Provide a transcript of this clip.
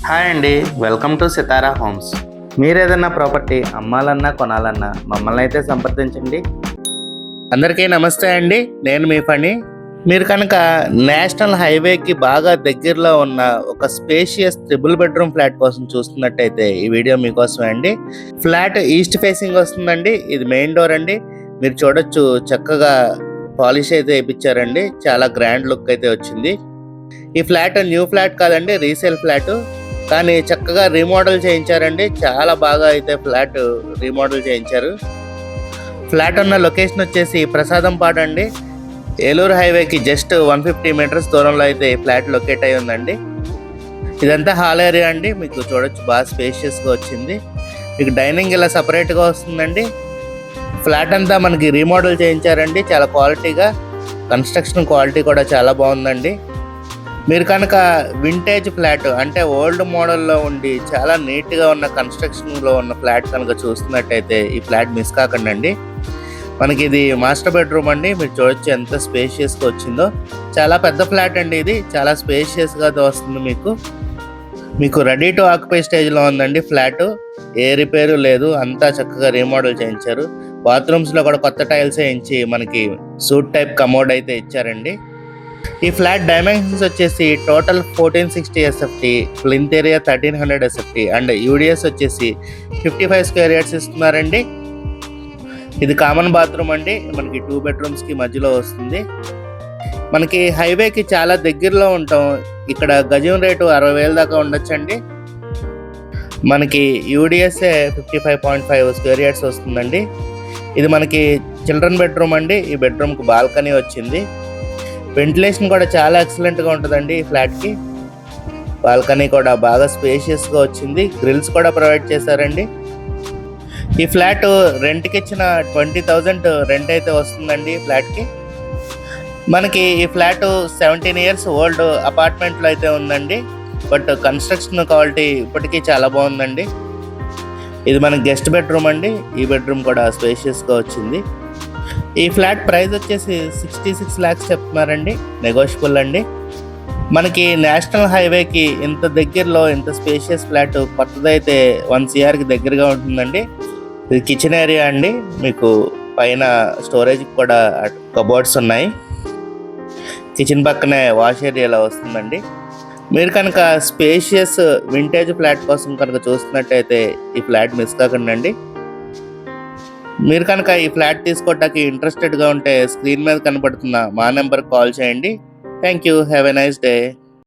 Hi అండి, welcome to Sitara homes. మీరు ఏదైనా ప్రాపర్టీ అమ్మాలన్నా కొనాలన్నా మమ్మల్ని అయితే సంప్రదించండి. అందరికీ నమస్తే అండి, నేను మీ పని. మీరు కనుక నేషనల్ హైవేకి బాగా దగ్గరలో ఉన్న ఒక స్పేషియస్ ట్రిపుల్ బెడ్రూమ్ ఫ్లాట్ కోసం చూస్తున్నట్టయితే ఈ వీడియో మీకోసమే అండి. ఫ్లాట్ ఈస్ట్ ఫేసింగ్ వస్తుందండి. ఇది మెయిన్ డోర్ అండి. మీరు చూడొచ్చు, చక్కగా పాలిష్ అయితే వేయించారండి. చాలా గ్రాండ్ లుక్ అయితే వచ్చింది. ఈ ఫ్లాట్ న్యూ ఫ్లాట్ కాదండి, రీసేల్ ఫ్లాట్. కానీ చక్కగా రీమోడల్ చేయించారండి. చాలా బాగా అయితే ఫ్లాట్ రీమోడల్ చేయించారు. ఫ్లాట్ ఉన్న లొకేషన్ వచ్చేసి ప్రసాదంపాడు అండి. ఏలూరు హైవేకి జస్ట్ 150 మీటర్స్ దూరంలో అయితే ఈ ఫ్లాట్ లొకేట్ అయి ఉందండి. ఇదంతా హాల్ ఏరియా అండి. మీకు చూడొచ్చు, బాగా స్పేషియస్గా వచ్చింది. మీకు డైనింగ్ ఇలా సపరేట్గా వస్తుందండి. ఫ్లాట్ అంతా మనకి రీమోడల్ చేయించారండి, చాలా క్వాలిటీగా. కన్స్ట్రక్షన్ క్వాలిటీ కూడా చాలా బాగుందండి. మీరు కనుక వింటేజ్ ఫ్లాట్ అంటే ఓల్డ్ మోడల్లో ఉండి చాలా నీట్గా ఉన్న కన్స్ట్రక్షన్లో ఉన్న ఫ్లాట్ కనుక చూస్తున్నట్టయితే ఈ ఫ్లాట్ మిస్ కాకండి. మనకి ఇది మాస్టర్ బెడ్రూమ్ అండి. మీరు చూడొచ్చు ఎంత స్పేషియస్గా వచ్చిందో. చాలా పెద్ద ఫ్లాట్ అండి. ఇది చాలా స్పేషియస్గా వస్తుంది. మీకు రెడీ టు ఆక్యుపై స్టేజ్లో ఉందండి ఫ్లాట్. ఏ రిపేరు లేదు, అంతా చక్కగా రీమోడల్ చేయించారు. బాత్రూమ్స్లో కూడా కొత్త టైల్స్ వేయించి మనకి సూట్ టైప్ కమోడ్ అయితే ఇచ్చారండి. ఈ ఫ్లాట్ డైమెన్షన్స్ వచ్చేసి total 1460 SFT, plinth area 1300 SFT and UDS వచ్చేసి 55 స్క్వేర్ యార్డ్స్ ఇస్తున్నారండి. ఇది కామన్ బాత్రూమ్ అండి. మనకి 2 బెడ్రూమ్స్కి మధ్యలో వస్తుంది. మనకి హైవేకి చాలా దగ్గరలో ఉంటాం. ఇక్కడ గజం రేటు 60,000 దాకా ఉండొచ్చండి. మనకి యూడిఎస్ఏ 55.5 స్క్వేర్ యార్డ్స్ వస్తుందండి. ఇది మనకి చిల్డ్రన్ బెడ్రూమ్ అండి. ఈ బెడ్రూమ్కి బాల్కనీ వచ్చింది. వెంటిలేషన్ కూడా చాలా ఎక్సలెంట్గా ఉంటుందండి ఈ ఫ్లాట్కి. బాల్కనీ కూడా బాగా స్పేషియస్గా వచ్చింది. గ్రిల్స్ కూడా ప్రొవైడ్ చేశారండి. ఈ ఫ్లాట్ రెంట్కి ఇచ్చిన 20,000 రెంట్ అయితే వస్తుందండి ఫ్లాట్కి. మనకి ఈ ఫ్లాట్ 17 ఇయర్స్ ఓల్డ్ అపార్ట్మెంట్లో అయితే ఉందండి. బట్ కన్స్ట్రక్షన్ క్వాలిటీ ఇప్పటికీ చాలా బాగుందండి. ఇది మన గెస్ట్ బెడ్రూమ్ అండి. ఈ బెడ్రూమ్ కూడా స్పేషియస్గా వచ్చింది. ఈ ఫ్లాట్ ప్రైస్ వచ్చేసి 66 lakhs చెప్తున్నారండి. నెగోషియబుల్ అండి. మనకి నేషనల్ హైవేకి ఇంత దగ్గరలో ఇంత స్పేషియస్ ఫ్లాట్ కొత్తదైతే 1 CRకి దగ్గరగా ఉంటుందండి. ఇది కిచెన్ ఏరియా అండి. మీకు పైన స్టోరేజ్కి కూడా కబోర్డ్స్ ఉన్నాయి. కిచెన్ పక్కనే వాష్ ఏరియాలో వస్తుందండి. మీరు కనుక స్పేషియస్ వింటేజ్ ఫ్లాట్ కోసం కనుక చూస్తున్నట్టయితే ఈ ఫ్లాట్ మిస్ కాకండి. మీరు కనుక ఈ ఫ్లాట్ తీసుకోవడానికి ఇంట్రెస్టెడ్గా ఉంటే స్క్రీన్ మీద కనపడుతున్న మా నెంబర్కి కాల్ చేయండి. Thank you. Have a nice day.